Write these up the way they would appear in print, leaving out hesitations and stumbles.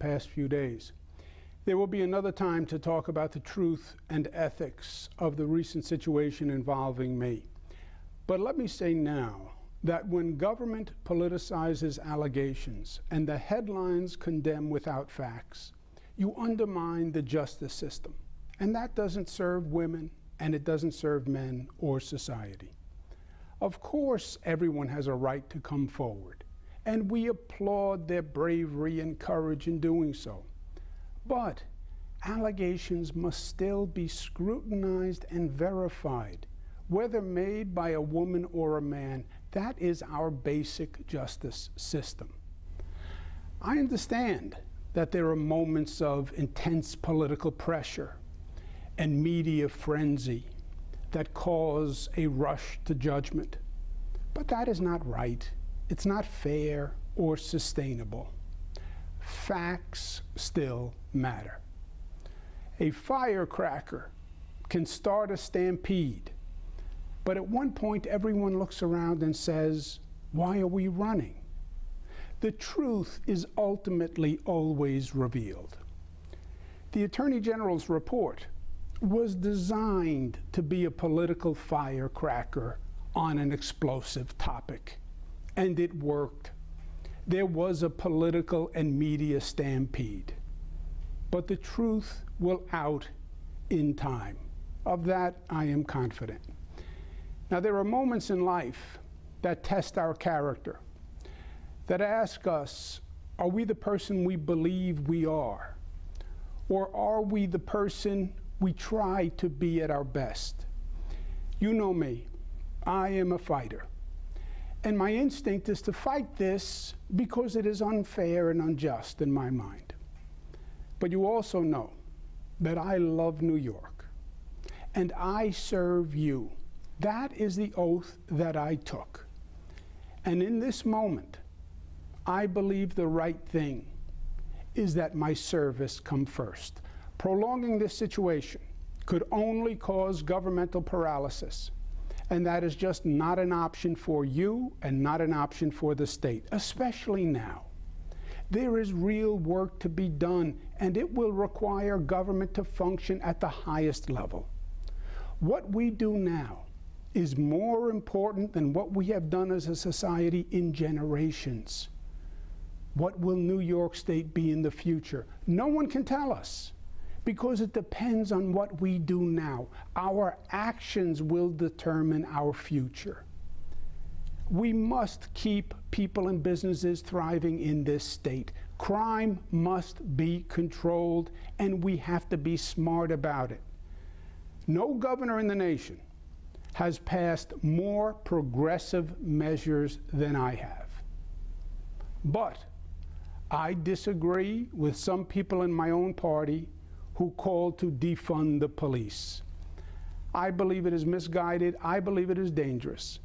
past few days. There will be another time to talk about the truth and ethics of the recent situation involving me. But let me say now that when government politicizes allegations and the headlines condemn without facts, you undermine the justice system. And that doesn't serve women, and it doesn't serve men or society. Of course, everyone has a right to come forward, and we applaud their bravery and courage in doing so. But allegations must still be scrutinized and verified, whether made by a woman or a man. That is our basic justice system. I understand that there are moments of intense political pressure and media frenzy that cause a rush to judgment. But that is not right. It's not fair or sustainable. Facts still matter. A firecracker can start a stampede, but at one point everyone looks around and says, "Why are we running?" The truth is ultimately always revealed. The Attorney General's report was designed to be a political firecracker on an explosive topic, and it worked. There was a political and media stampede. But the truth will out in time. Of that, I am confident. Now, there are moments in life that test our character, that ask us, are we the person we believe we are? Or are we the person we try to be at our best? You know me. I am a fighter. And my instinct is to fight this because it is unfair and unjust in my mind. But you also know that I love New York, and I serve you. That is the oath that I took. And in this moment, I believe the right thing is that my service come first. Prolonging this situation could only cause governmental paralysis, and that is just not an option for you and not an option for the state, especially now. There is real work to be done, and it will require government to function at the highest level. What we do now is more important than what we have done as a society in generations. What will New York State be in the future? No one can tell us, because it depends on what we do now. Our actions will determine our future. We must keep people and businesses thriving in this state. Crime must be controlled, and we have to be smart about it. No governor in the nation has passed more progressive measures than I have. But I disagree with some people in my own party who call to defund the police. I believe it is misguided. I believe it is dangerous.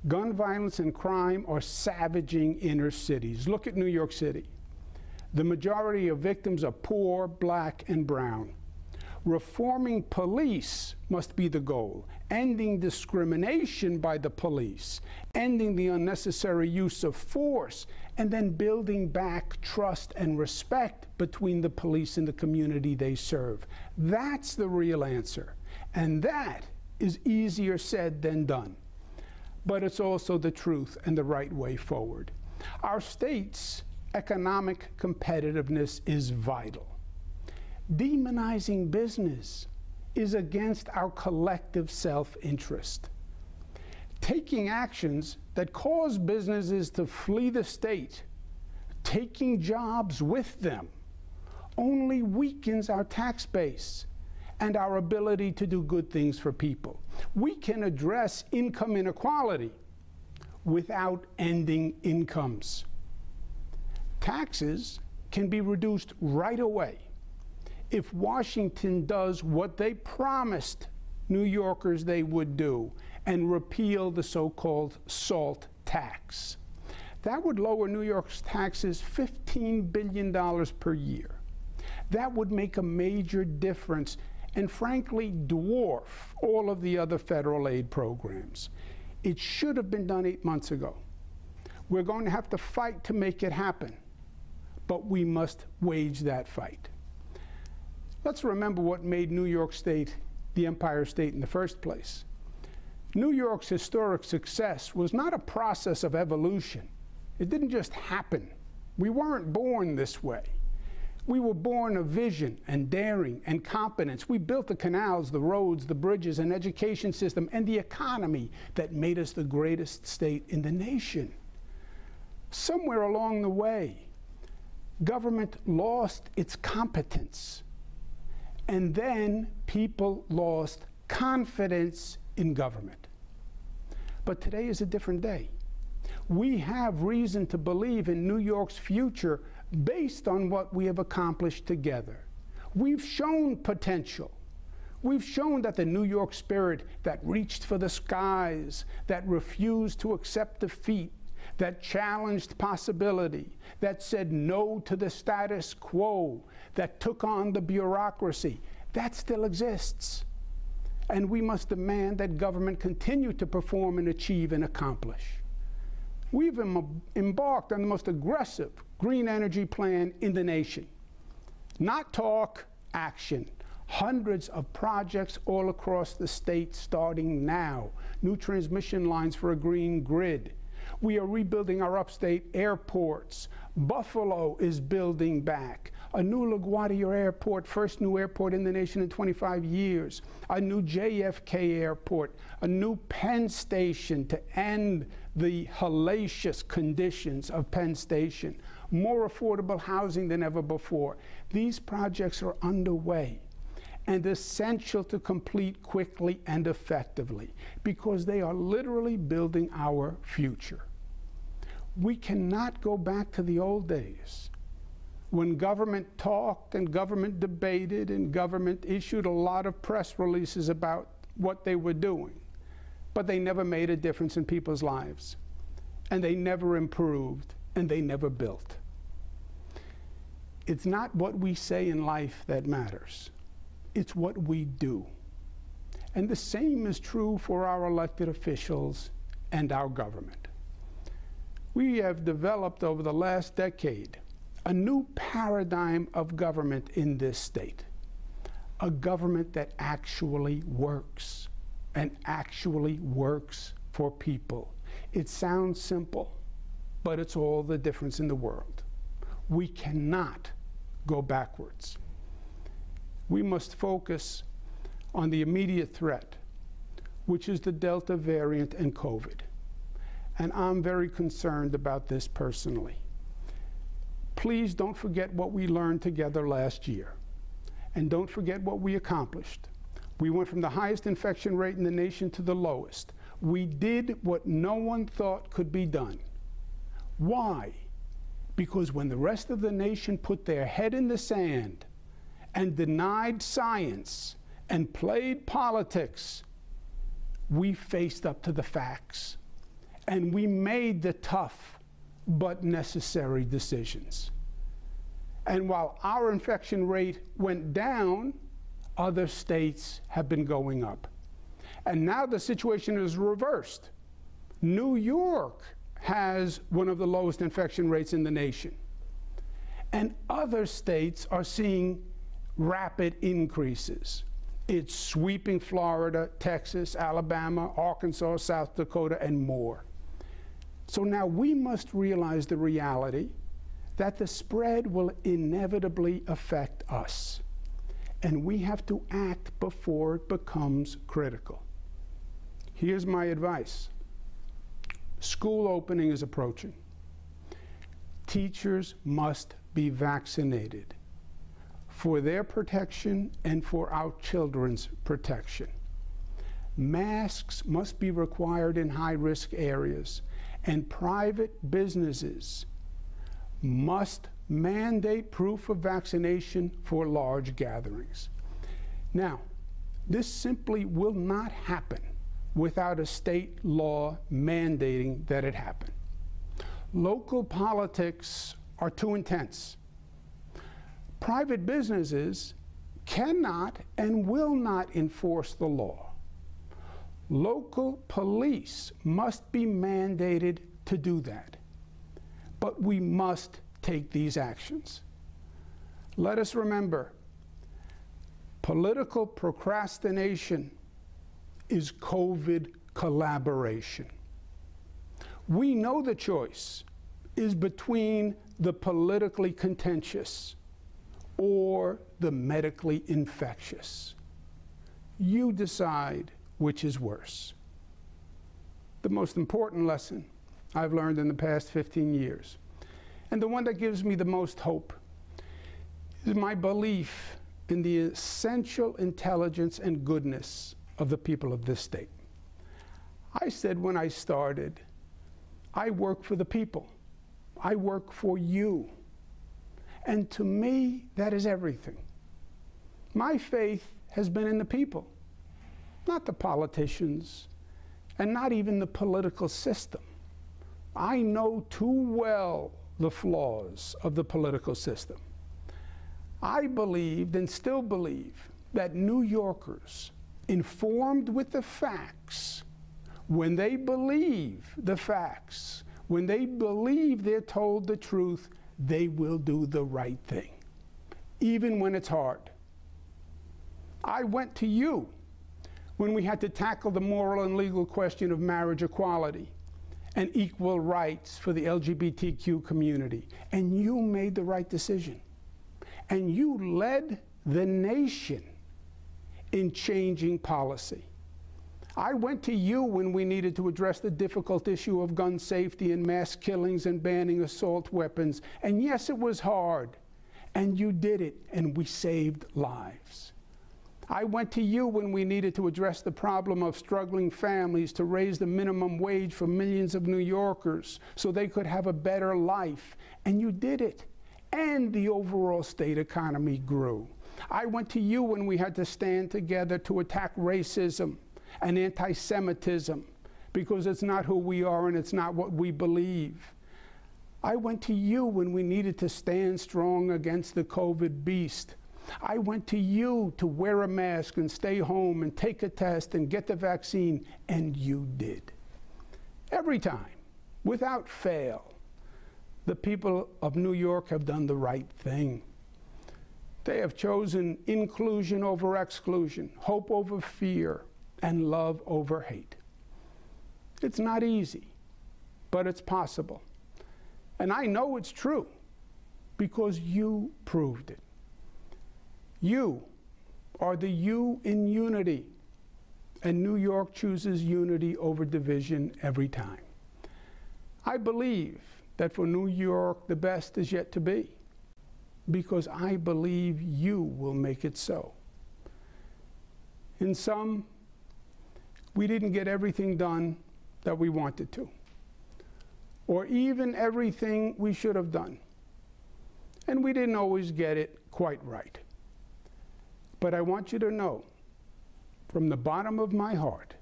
Gun violence and crime are savaging inner cities. Look at New York City. The majority of victims are poor, black, and brown. Reforming police must be the goal. Ending discrimination by the police, ending the unnecessary use of force, and then building back trust and respect between the police and the community they serve. That's the real answer. And that is easier said than done. But it's also the truth and the right way forward. Our state's economic competitiveness is vital. Demonizing business is against our collective self-interest. Taking actions that cause businesses to flee the state, taking jobs with them, only weakens our tax base and our ability to do good things for people. We can address income inequality without ending incomes. Taxes can be reduced right away if Washington does what they promised New Yorkers they would do and repeal the so-called SALT tax. That would lower New York's taxes $15 billion per year. That would make a major difference and frankly dwarf all of the other federal aid programs. It should have been done 8 months ago. We're going to have to fight to make it happen. but we must wage that fight. Let's remember what made New York State the Empire State in the first place. New York's historic success was not a process of evolution. It didn't just happen. We weren't born this way. We were born of vision and daring and competence. We built the canals, the roads, the bridges, an education system, and the economy that made us the greatest state in the nation. Somewhere along the way, government lost its competence, and then people lost confidence in government. But today is a different day. We have reason to believe in New York's future based on what we have accomplished together. We've shown potential. We've shown that the New York spirit that reached for the skies, that refused to accept defeat, that challenged possibility, that said no to the status quo, that took on the bureaucracy, that still exists. And we must demand that government continue to perform and achieve and accomplish. We've embarked on the most aggressive green energy plan in the nation. Not talk, action. Hundreds of projects all across the state starting now. New transmission lines for a green grid. We are rebuilding our upstate airports. Buffalo is building back. A new LaGuardia airport, first new airport in the nation in 25 years. A new JFK airport. A new Penn Station to end the hellacious conditions of Penn Station. More affordable housing than ever before. These projects are underway and essential to complete quickly and effectively because they are literally building our future. We cannot go back to the old days when government talked and government debated and government issued a lot of press releases about what they were doing, but they never made a difference in people's lives, and they never improved, and they never built. It's not what we say in life that matters. It's what we do. And the same is true for our elected officials and our government. We have developed over the last decade a new paradigm of government in this state. A government that actually works, and actually works for people. It sounds simple, but it's all the difference in the world. We cannot go backwards. We must focus on the immediate threat, which is the Delta variant and COVID. And I'm very concerned about this personally. Please don't forget what we learned together last year. And don't forget what we accomplished. We went from the highest infection rate in the nation to the lowest. We did what no one thought could be done. Why? Because when the rest of the nation put their head in the sand and denied science and played politics, we faced up to the facts. And we made the tough but necessary decisions. And while our infection rate went down, other states have been going up. And now the situation is reversed. New York has one of the lowest infection rates in the nation. And other states are seeing rapid increases. It's sweeping Florida, Texas, Alabama, Arkansas, South Dakota, and more. So now we must realize the reality that the spread will inevitably affect us. And we have to act before it becomes critical. Here's my advice. School opening is approaching. Teachers must be vaccinated for their protection and for our children's protection. Masks must be required in high-risk areas, and private businesses must mandate proof of vaccination for large gatherings. Now, this simply will not happen without a state law mandating that it happen. Local politics are too intense. Private businesses cannot and will not enforce the law. Local police must be mandated to do that. But we must take these actions. Let us remember, political procrastination is COVID collaboration. We know the choice is between the politically contentious or the medically infectious. You decide which is worse. The most important lesson I've learned in the past 15 years, and the one that gives me the most hope, is my belief in the essential intelligence and goodness of the people of this state. I said when I started, I work for the people. I work for you. And to me, that is everything. My faith has been in the people, not the politicians, and not even the political system. I know too well the flaws of the political system. I believed and still believe that New Yorkers, informed with the facts, when they believe the facts, when they believe they're told the truth, they will do the right thing, even when it's hard. I went to you when we had to tackle the moral and legal question of marriage equality and equal rights for the LGBTQ community, and you made the right decision. And you led the nation in changing policy. I went to you when we needed to address the difficult issue of gun safety and mass killings and banning assault weapons. And yes, it was hard. And you did it, and we saved lives. I went to you when we needed to address the problem of struggling families to raise the minimum wage for millions of New Yorkers so they could have a better life. And you did it. And the overall state economy grew. I went to you when we had to stand together to attack racism and anti-Semitism, because it's not who we are and it's not what we believe. I went to you when we needed to stand strong against the COVID beast. I went to you to wear a mask and stay home and take a test and get the vaccine, and you did. Every time, without fail, the people of New York have done the right thing. They have chosen inclusion over exclusion, hope over fear, and love over hate. It's not easy, but it's possible. And I know it's true because you proved it. You are the you in unity, and New York chooses unity over division every time. I believe that for New York, the best is yet to be, because I believe you will make it so. In sum, we didn't get everything done that we wanted to, or even everything we should have done. And we didn't always get it quite right. But I want you to know, from the bottom of my heart,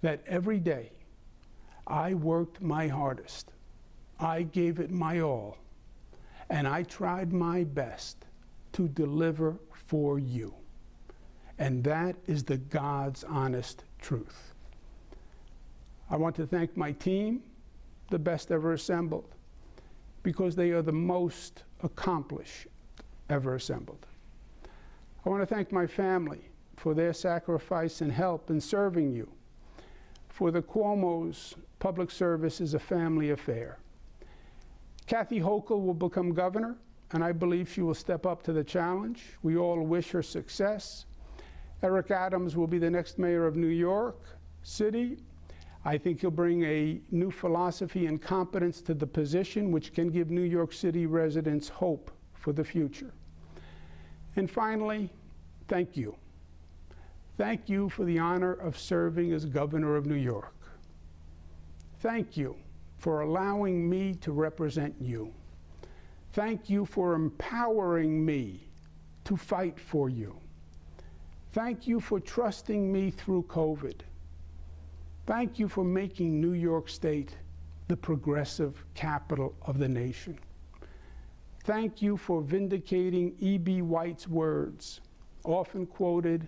that every day I worked my hardest. I gave it my all, and I tried my best to deliver for you. And that is the God's honest truth. I want to thank my team, the best ever assembled, because they are the most accomplished ever assembled. I want to thank my family for their sacrifice and help in serving you. For the Cuomo's, public service is a family affair. Kathy Hochul will become governor, and I believe she will step up to the challenge. We all wish her success. Eric Adams will be the next mayor of New York City. I think he'll bring a new philosophy and competence to the position, which can give New York City residents hope for the future. And finally, thank you. Thank you for the honor of serving as governor of New York. Thank you for allowing me to represent you. Thank you for empowering me to fight for you. Thank you for trusting me through COVID. Thank you for making New York State the progressive capital of the nation. Thank you for vindicating E.B. White's words, often quoted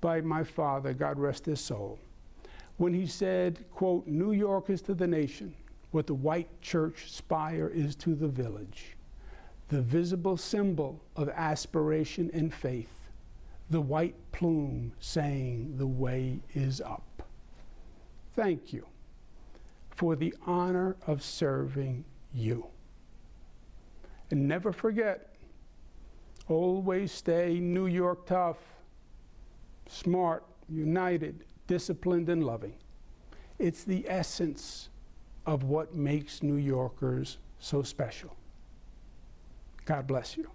by my father, God rest his soul, when he said, quote, "New York is to the nation, what the white church spire is to the village, the visible symbol of aspiration and faith, the white plume saying the way is up. Thank you for the honor of serving you. And never forget, always stay New York tough, smart, united, disciplined, and loving. It's the essence of what makes New Yorkers so special. God bless you.